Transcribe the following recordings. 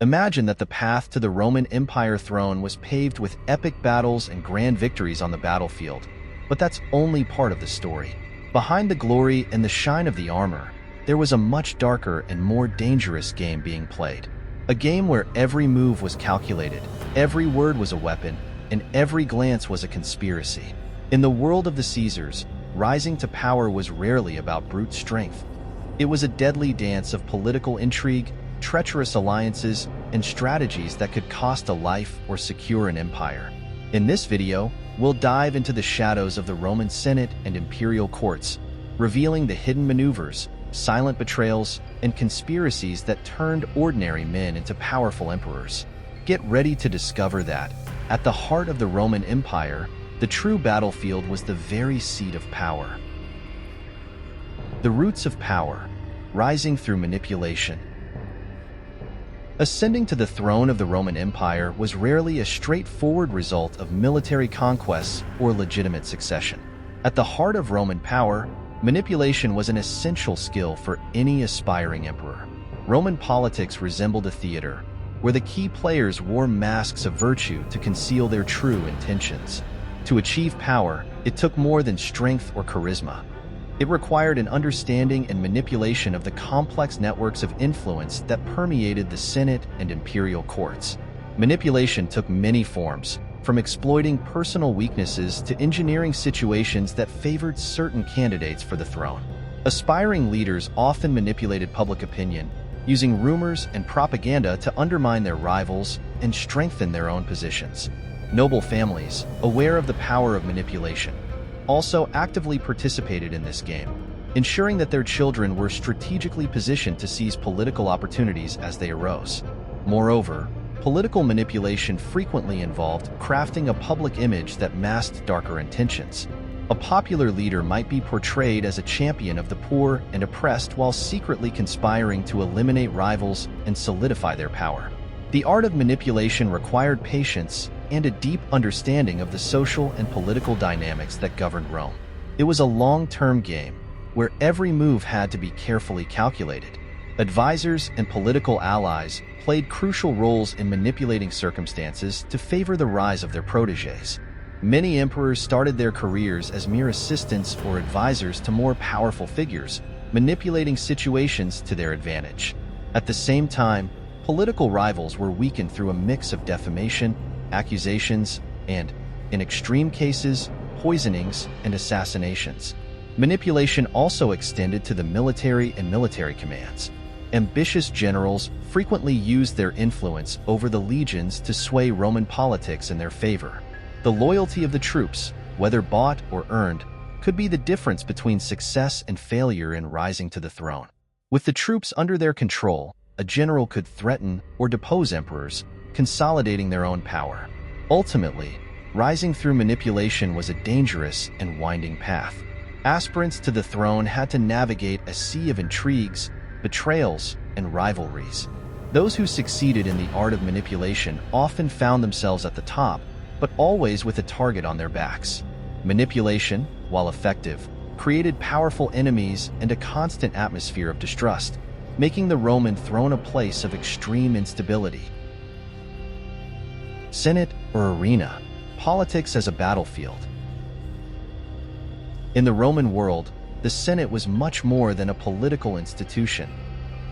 Imagine that the path to the Roman Empire throne was paved with epic battles and grand victories on the battlefield. But that's only part of the story. Behind the glory and the shine of the armor, there was a much darker and more dangerous game being played. A game where every move was calculated, every word was a weapon, and every glance was a conspiracy. In the world of the Caesars, rising to power was rarely about brute strength. It was a deadly dance of political intrigue, treacherous alliances, and strategies that could cost a life or secure an empire. In this video, we'll dive into the shadows of the Roman Senate and imperial courts, revealing the hidden maneuvers, silent betrayals, and conspiracies that turned ordinary men into powerful emperors. Get ready to discover that, at the heart of the Roman Empire, the true battlefield was the very seat of power. The roots of power, rising through manipulation. Ascending to the throne of the Roman Empire was rarely a straightforward result of military conquests or legitimate succession. At the heart of Roman power, manipulation was an essential skill for any aspiring emperor. Roman politics resembled a theater, where the key players wore masks of virtue to conceal their true intentions. To achieve power, it took more than strength or charisma. It required an understanding and manipulation of the complex networks of influence that permeated the Senate and imperial courts. Manipulation took many forms, from exploiting personal weaknesses to engineering situations that favored certain candidates for the throne. Aspiring leaders often manipulated public opinion, using rumors and propaganda to undermine their rivals and strengthen their own positions. Noble families, aware of the power of manipulation, also actively participated in this game, ensuring that their children were strategically positioned to seize political opportunities as they arose. Moreover, political manipulation frequently involved crafting a public image that masked darker intentions. A popular leader might be portrayed as a champion of the poor and oppressed while secretly conspiring to eliminate rivals and solidify their power. The art of manipulation required patience and a deep understanding of the social and political dynamics that governed Rome. It was a long-term game, where every move had to be carefully calculated. Advisors and political allies played crucial roles in manipulating circumstances to favor the rise of their protégés. Many emperors started their careers as mere assistants or advisors to more powerful figures, manipulating situations to their advantage. At the same time, political rivals were weakened through a mix of defamation, accusations, and, in extreme cases, poisonings and assassinations. Manipulation also extended to the military and military commands. Ambitious generals frequently used their influence over the legions to sway Roman politics in their favor. The loyalty of the troops, whether bought or earned, could be the difference between success and failure in rising to the throne. With the troops under their control, a general could threaten or depose emperors, consolidating their own power. Ultimately, rising through manipulation was a dangerous and winding path. Aspirants to the throne had to navigate a sea of intrigues, betrayals, and rivalries. Those who succeeded in the art of manipulation often found themselves at the top, but always with a target on their backs. Manipulation, while effective, created powerful enemies and a constant atmosphere of distrust, making the Roman throne a place of extreme instability. Senate or arena, politics as a battlefield. In the Roman world, the Senate was much more than a political institution.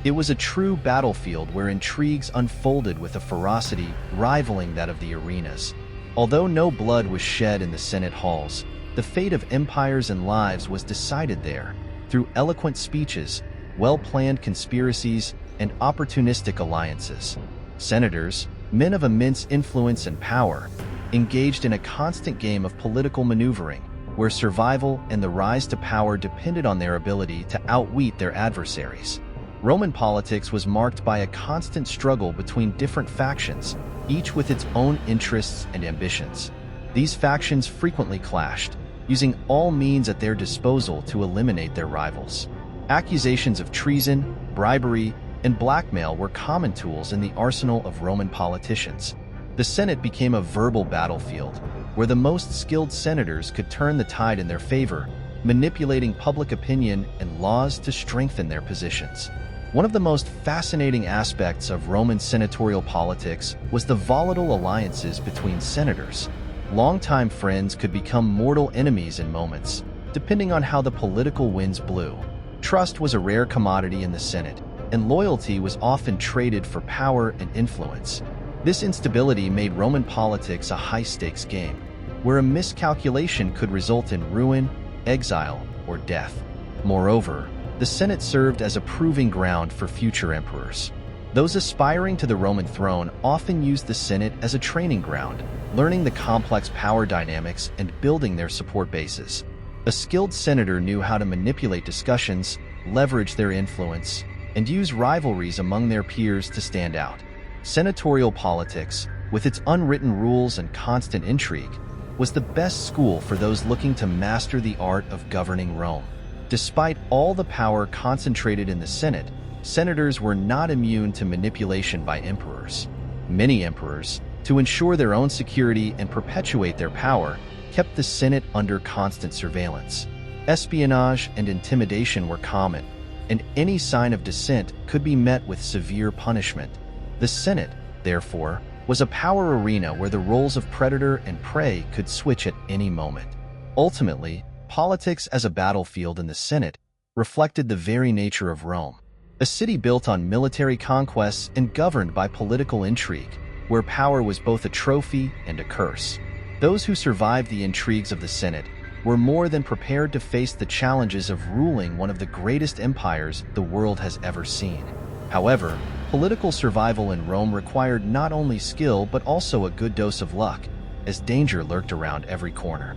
It was a true battlefield where intrigues unfolded with a ferocity rivaling that of the arenas. Although no blood was shed in the Senate halls, the fate of empires and lives was decided there, through eloquent speeches, well-planned conspiracies, and opportunistic alliances. Senators, men of immense influence and power, engaged in a constant game of political maneuvering, where survival and the rise to power depended on their ability to outwit their adversaries. Roman politics was marked by a constant struggle between different factions, each with its own interests and ambitions. These factions frequently clashed, using all means at their disposal to eliminate their rivals. Accusations of treason, bribery, and blackmail were common tools in the arsenal of Roman politicians. The Senate became a verbal battlefield, where the most skilled senators could turn the tide in their favor, manipulating public opinion and laws to strengthen their positions. One of the most fascinating aspects of Roman senatorial politics was the volatile alliances between senators. Longtime friends could become mortal enemies in moments, depending on how the political winds blew. Trust was a rare commodity in the Senate, and loyalty was often traded for power and influence. This instability made Roman politics a high-stakes game, where a miscalculation could result in ruin, exile, or death. Moreover, the Senate served as a proving ground for future emperors. Those aspiring to the Roman throne often used the Senate as a training ground, learning the complex power dynamics and building their support bases. A skilled senator knew how to manipulate discussions, leverage their influence, and use rivalries among their peers to stand out. Senatorial politics, with its unwritten rules and constant intrigue, was the best school for those looking to master the art of governing Rome. Despite all the power concentrated in the Senate, senators were not immune to manipulation by emperors. Many emperors, to ensure their own security and perpetuate their power, kept the Senate under constant surveillance. Espionage and intimidation were common, and any sign of dissent could be met with severe punishment. The Senate, therefore, was a power arena where the roles of predator and prey could switch at any moment. Ultimately, politics as a battlefield in the Senate reflected the very nature of Rome, a city built on military conquests and governed by political intrigue, where power was both a trophy and a curse. Those who survived the intrigues of the Senate were more than prepared to face the challenges of ruling one of the greatest empires the world has ever seen. However, political survival in Rome required not only skill but also a good dose of luck, as danger lurked around every corner.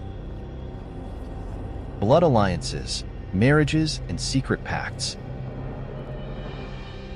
Blood alliances, marriages, and secret pacts.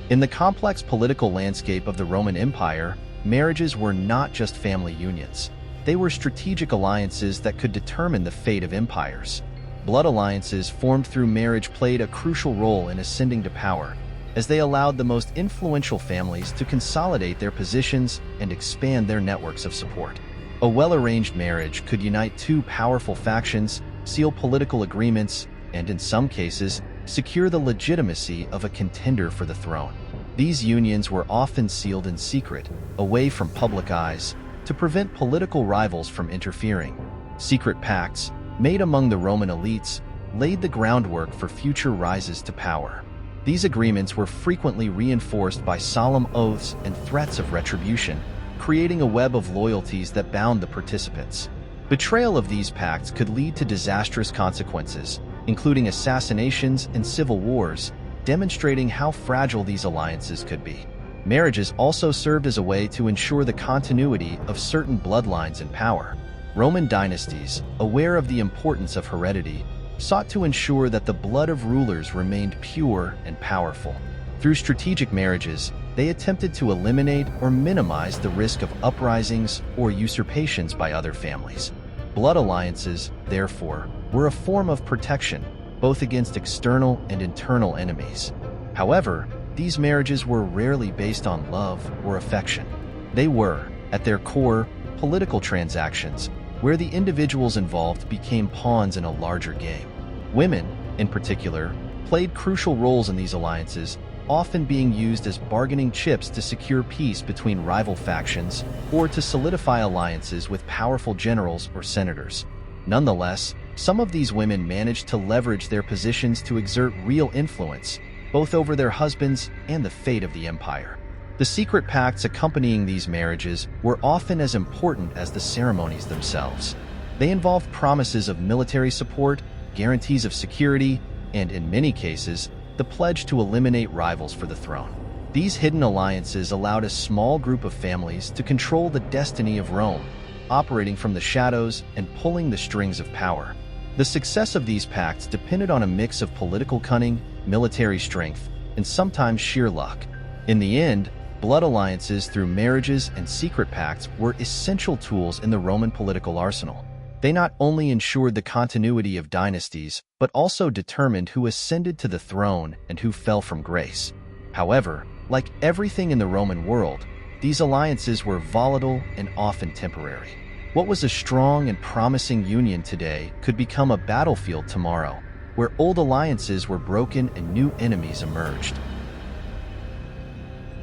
In the complex political landscape of the Roman Empire, marriages were not just family unions. They were strategic alliances that could determine the fate of empires. Blood alliances formed through marriage played a crucial role in ascending to power, as they allowed the most influential families to consolidate their positions and expand their networks of support. A well-arranged marriage could unite two powerful factions, seal political agreements, and in some cases, secure the legitimacy of a contender for the throne. These unions were often sealed in secret, away from public eyes, to prevent political rivals from interfering. Secret pacts, made among the Roman elites, laid the groundwork for future rises to power. These agreements were frequently reinforced by solemn oaths and threats of retribution, creating a web of loyalties that bound the participants. Betrayal of these pacts could lead to disastrous consequences, including assassinations and civil wars, demonstrating how fragile these alliances could be. Marriages also served as a way to ensure the continuity of certain bloodlines in power. Roman dynasties, aware of the importance of heredity, sought to ensure that the blood of rulers remained pure and powerful. Through strategic marriages, they attempted to eliminate or minimize the risk of uprisings or usurpations by other families. Blood alliances, therefore, were a form of protection, both against external and internal enemies. However, these marriages were rarely based on love or affection. They were, at their core, political transactions, where the individuals involved became pawns in a larger game. Women, in particular, played crucial roles in these alliances, often being used as bargaining chips to secure peace between rival factions or to solidify alliances with powerful generals or senators. Nonetheless, some of these women managed to leverage their positions to exert real influence, both over their husbands and the fate of the empire. The secret pacts accompanying these marriages were often as important as the ceremonies themselves. They involved promises of military support, guarantees of security, and in many cases, the pledge to eliminate rivals for the throne. These hidden alliances allowed a small group of families to control the destiny of Rome, operating from the shadows and pulling the strings of power. The success of these pacts depended on a mix of political cunning, military strength, and sometimes sheer luck. In the end, blood alliances through marriages and secret pacts were essential tools in the Roman political arsenal. They not only ensured the continuity of dynasties, but also determined who ascended to the throne and who fell from grace. However, like everything in the Roman world, these alliances were volatile and often temporary. What was a strong and promising union today could become a battlefield tomorrow, where old alliances were broken and new enemies emerged.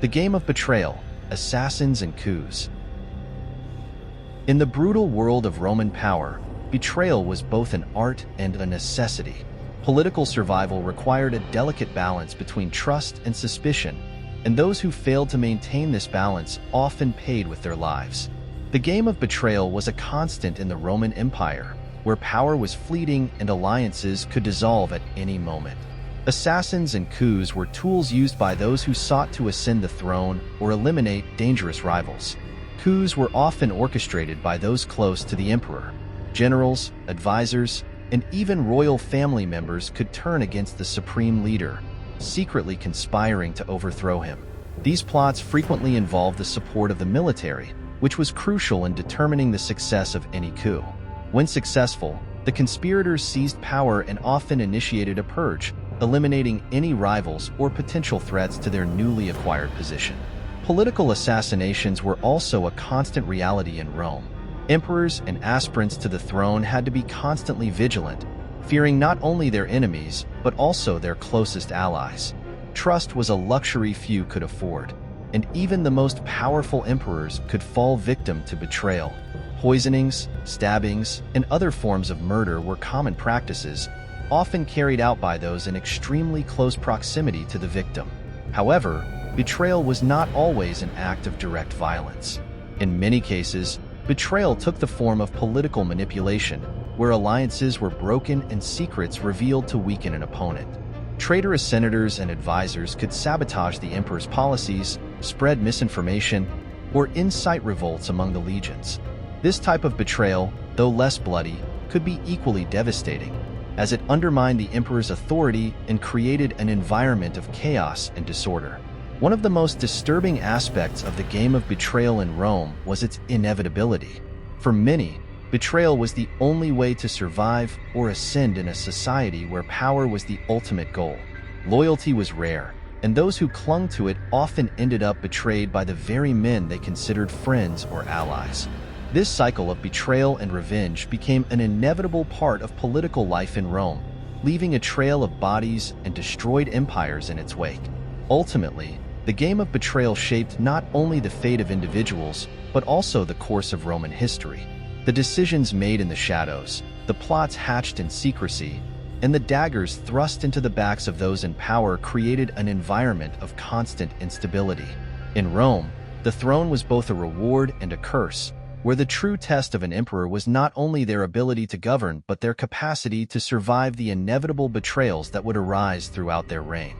The game of betrayal, assassins and coups. In the brutal world of Roman power, betrayal was both an art and a necessity. Political survival required a delicate balance between trust and suspicion, and those who failed to maintain this balance often paid with their lives. The game of betrayal was a constant in the Roman Empire, where power was fleeting and alliances could dissolve at any moment. Assassins and coups were tools used by those who sought to ascend the throne or eliminate dangerous rivals. Coups were often orchestrated by those close to the emperor. Generals, advisors, and even royal family members could turn against the supreme leader, secretly conspiring to overthrow him. These plots frequently involved the support of the military, which was crucial in determining the success of any coup. When successful, the conspirators seized power and often initiated a purge, eliminating any rivals or potential threats to their newly acquired position. Political assassinations were also a constant reality in Rome. Emperors and aspirants to the throne had to be constantly vigilant, fearing not only their enemies, but also their closest allies. Trust was a luxury few could afford, and even the most powerful emperors could fall victim to betrayal. Poisonings, stabbings, and other forms of murder were common practices, often carried out by those in extremely close proximity to the victim. However, betrayal was not always an act of direct violence. In many cases, betrayal took the form of political manipulation, where alliances were broken and secrets revealed to weaken an opponent. Traitorous senators and advisors could sabotage the emperor's policies, spread misinformation, or incite revolts among the legions. This type of betrayal, though less bloody, could be equally devastating, as it undermined the emperor's authority and created an environment of chaos and disorder. One of the most disturbing aspects of the game of betrayal in Rome was its inevitability. For many, betrayal was the only way to survive or ascend in a society where power was the ultimate goal. Loyalty was rare, and those who clung to it often ended up betrayed by the very men they considered friends or allies. This cycle of betrayal and revenge became an inevitable part of political life in Rome, leaving a trail of bodies and destroyed empires in its wake. Ultimately, the game of betrayal shaped not only the fate of individuals, but also the course of Roman history. The decisions made in the shadows, the plots hatched in secrecy, and the daggers thrust into the backs of those in power created an environment of constant instability. In Rome, the throne was both a reward and a curse, where the true test of an emperor was not only their ability to govern but their capacity to survive the inevitable betrayals that would arise throughout their reign.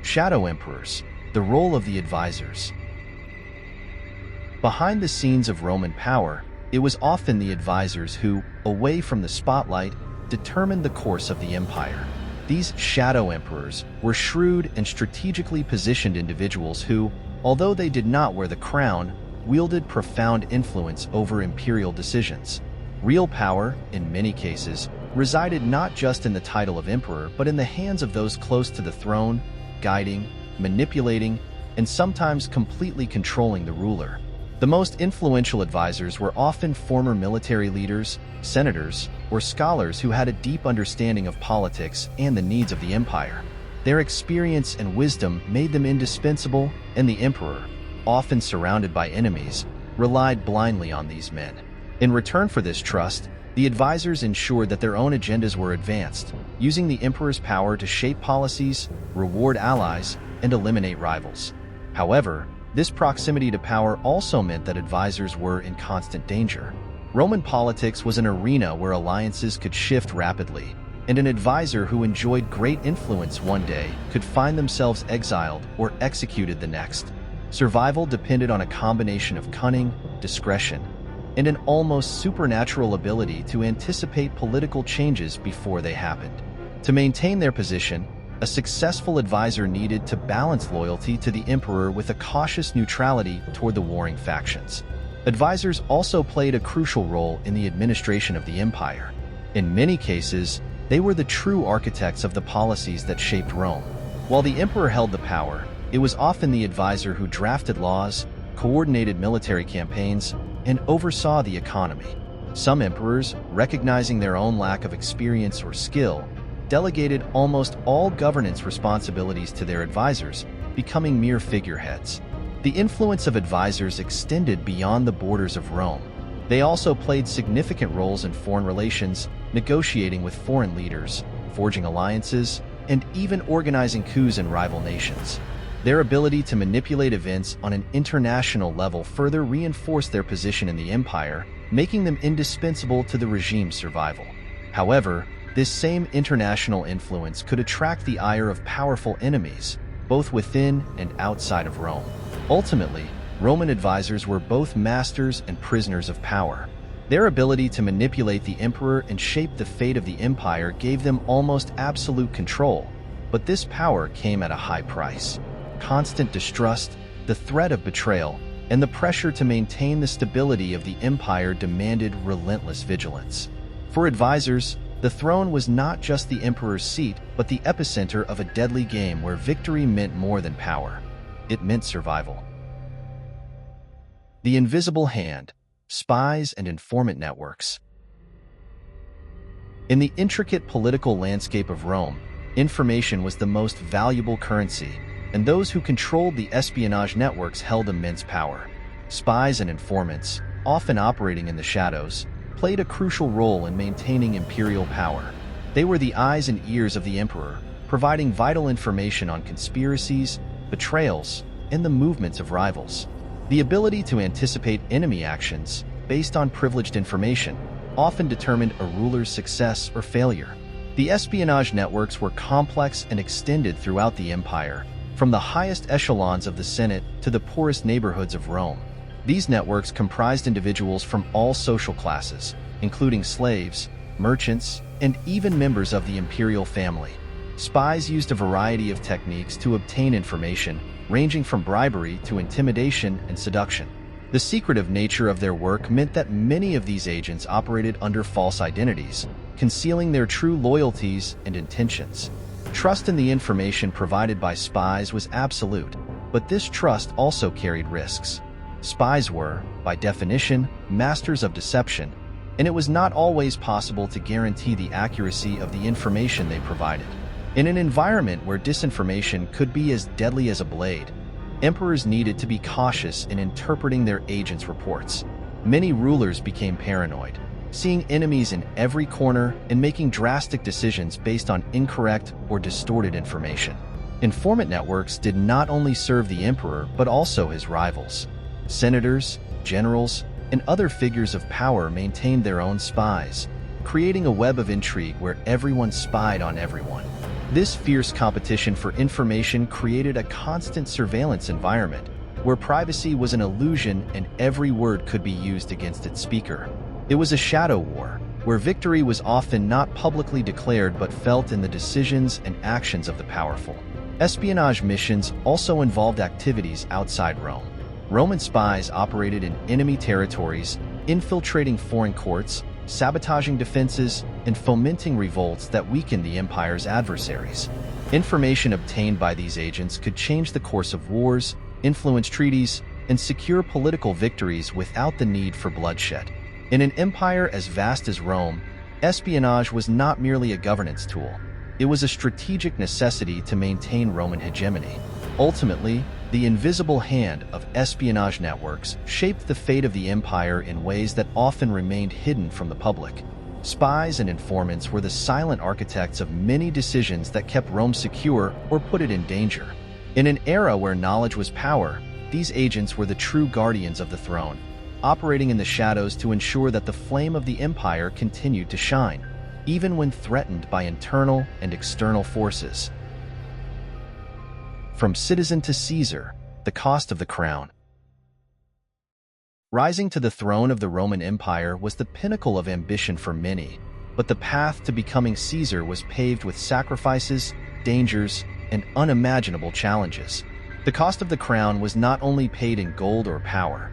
Shadow emperors, the role of the advisors. Behind the scenes of Roman power, it was often the advisors who, away from the spotlight, determined the course of the empire. These shadow emperors were shrewd and strategically positioned individuals who, although they did not wear the crown, wielded profound influence over imperial decisions. Real power, in many cases, resided not just in the title of emperor but in the hands of those close to the throne, guiding, manipulating, and sometimes completely controlling the ruler. The most influential advisors were often former military leaders, senators, or scholars who had a deep understanding of politics and the needs of the empire. Their experience and wisdom made them indispensable, and the emperor, often surrounded by enemies, relied blindly on these men. In return for this trust, the advisors ensured that their own agendas were advanced, using the emperor's power to shape policies, reward allies, and eliminate rivals. However, this proximity to power also meant that advisors were in constant danger. Roman politics was an arena where alliances could shift rapidly, and an advisor who enjoyed great influence one day could find themselves exiled or executed the next. Survival depended on a combination of cunning, discretion, and an almost supernatural ability to anticipate political changes before they happened. To maintain their position, a successful advisor needed to balance loyalty to the emperor with a cautious neutrality toward the warring factions. Advisors also played a crucial role in the administration of the empire. In many cases, they were the true architects of the policies that shaped Rome. While the emperor held the power, it was often the advisor who drafted laws, coordinated military campaigns, and oversaw the economy. Some emperors, recognizing their own lack of experience or skill, delegated almost all governance responsibilities to their advisors, becoming mere figureheads. The influence of advisors extended beyond the borders of Rome. They also played significant roles in foreign relations, negotiating with foreign leaders, forging alliances, and even organizing coups in rival nations. Their ability to manipulate events on an international level further reinforced their position in the empire, making them indispensable to the regime's survival. However, this same international influence could attract the ire of powerful enemies, both within and outside of Rome. Ultimately, Roman advisors were both masters and prisoners of power. Their ability to manipulate the emperor and shape the fate of the empire gave them almost absolute control, but this power came at a high price. Constant distrust, the threat of betrayal, and the pressure to maintain the stability of the empire demanded relentless vigilance. For advisors, the throne was not just the emperor's seat, but the epicenter of a deadly game where victory meant more than power. It meant survival. The invisible hand, spies and informant networks. In the intricate political landscape of Rome, information was the most valuable currency, and those who controlled the espionage networks held immense power. Spies and informants, often operating in the shadows, played a crucial role in maintaining imperial power. They were the eyes and ears of the emperor, providing vital information on conspiracies, betrayals, and the movements of rivals. The ability to anticipate enemy actions, based on privileged information, often determined a ruler's success or failure. The espionage networks were complex and extended throughout the empire, from the highest echelons of the Senate to the poorest neighborhoods of Rome. These networks comprised individuals from all social classes, including slaves, merchants, and even members of the imperial family. Spies used a variety of techniques to obtain information, ranging from bribery to intimidation and seduction. The secretive nature of their work meant that many of these agents operated under false identities, concealing their true loyalties and intentions. Trust in the information provided by spies was absolute, but this trust also carried risks. Spies were, by definition, masters of deception, and it was not always possible to guarantee the accuracy of the information they provided. In an environment where disinformation could be as deadly as a blade, emperors needed to be cautious in interpreting their agents' reports. Many rulers became paranoid, seeing enemies in every corner and making drastic decisions based on incorrect or distorted information. Informant networks did not only serve the emperor but also his rivals. Senators, generals, and other figures of power maintained their own spies, creating a web of intrigue where everyone spied on everyone. This fierce competition for information created a constant surveillance environment, where privacy was an illusion and every word could be used against its speaker. It was a shadow war, where victory was often not publicly declared but felt in the decisions and actions of the powerful. Espionage missions also involved activities outside Rome. Roman spies operated in enemy territories, infiltrating foreign courts, sabotaging defenses, and fomenting revolts that weakened the empire's adversaries. Information obtained by these agents could change the course of wars, influence treaties, and secure political victories without the need for bloodshed. In an empire as vast as Rome, espionage was not merely a governance tool. It was a strategic necessity to maintain Roman hegemony. Ultimately, the invisible hand of espionage networks shaped the fate of the empire in ways that often remained hidden from the public. Spies and informants were the silent architects of many decisions that kept Rome secure or put it in danger. In an era where knowledge was power, these agents were the true guardians of the throne, operating in the shadows to ensure that the flame of the empire continued to shine, even when threatened by internal and external forces. From citizen to Caesar, the cost of the crown. Rising to the throne of the Roman Empire was the pinnacle of ambition for many, but the path to becoming Caesar was paved with sacrifices, dangers, and unimaginable challenges. The cost of the crown was not only paid in gold or power.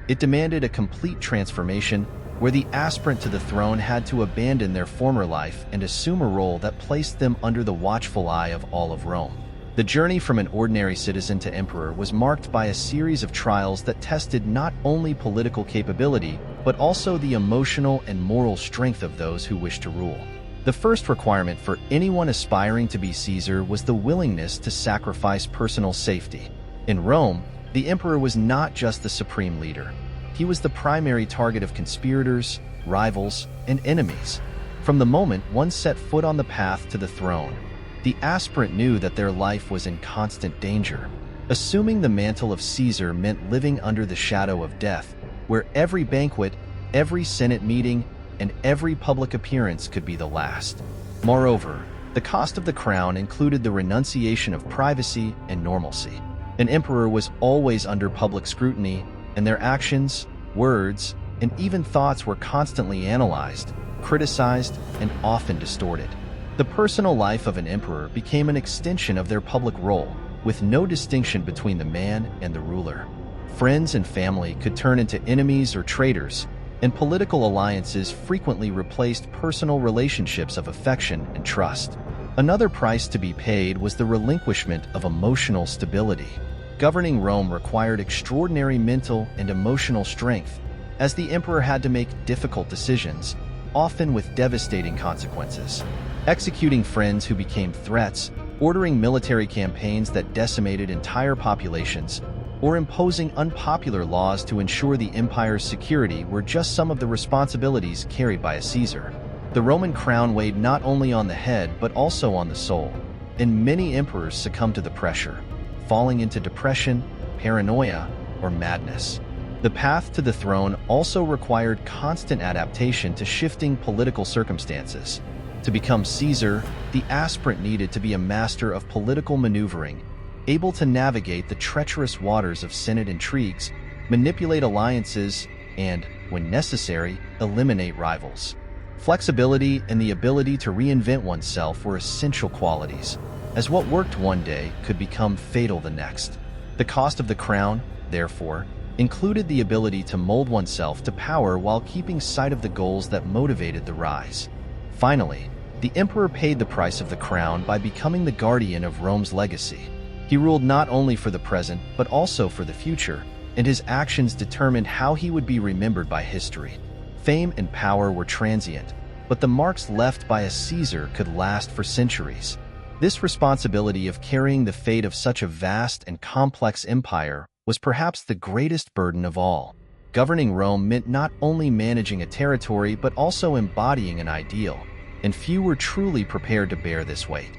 It demanded a complete transformation where the aspirant to the throne had to abandon their former life and assume a role that placed them under the watchful eye of all of Rome. The journey from an ordinary citizen to emperor was marked by a series of trials that tested not only political capability, but also the emotional and moral strength of those who wished to rule. The first requirement for anyone aspiring to be Caesar was the willingness to sacrifice personal safety. In Rome, the emperor was not just the supreme leader. He was the primary target of conspirators, rivals, and enemies. From the moment one set foot on the path to the throne, the aspirant knew that their life was in constant danger. Assuming the mantle of Caesar meant living under the shadow of death, where every banquet, every Senate meeting, and every public appearance could be the last. Moreover, the cost of the crown included the renunciation of privacy and normalcy. An emperor was always under public scrutiny, and their actions, words, and even thoughts were constantly analyzed, criticized, and often distorted. The personal life of an emperor became an extension of their public role, with no distinction between the man and the ruler. Friends and family could turn into enemies or traitors, and political alliances frequently replaced personal relationships of affection and trust. Another price to be paid was the relinquishment of emotional stability. Governing Rome required extraordinary mental and emotional strength, as the emperor had to make difficult decisions, often with devastating consequences. Executing friends who became threats, ordering military campaigns that decimated entire populations, or imposing unpopular laws to ensure the empire's security were just some of the responsibilities carried by a Caesar. The Roman crown weighed not only on the head but also on the soul, and many emperors succumbed to the pressure, falling into depression, paranoia, or madness. The path to the throne also required constant adaptation to shifting political circumstances. To become Caesar, the aspirant needed to be a master of political maneuvering, able to navigate the treacherous waters of Senate intrigues, manipulate alliances, and, when necessary, eliminate rivals. Flexibility and the ability to reinvent oneself were essential qualities, as what worked one day could become fatal the next. The cost of the crown, therefore, included the ability to mold oneself to power while keeping sight of the goals that motivated the rise. Finally, the emperor paid the price of the crown by becoming the guardian of Rome's legacy. He ruled not only for the present, but also for the future, and his actions determined how he would be remembered by history. Fame and power were transient, but the marks left by a Caesar could last for centuries. This responsibility of carrying the fate of such a vast and complex empire was perhaps the greatest burden of all. Governing Rome meant not only managing a territory but also embodying an ideal, and few were truly prepared to bear this weight.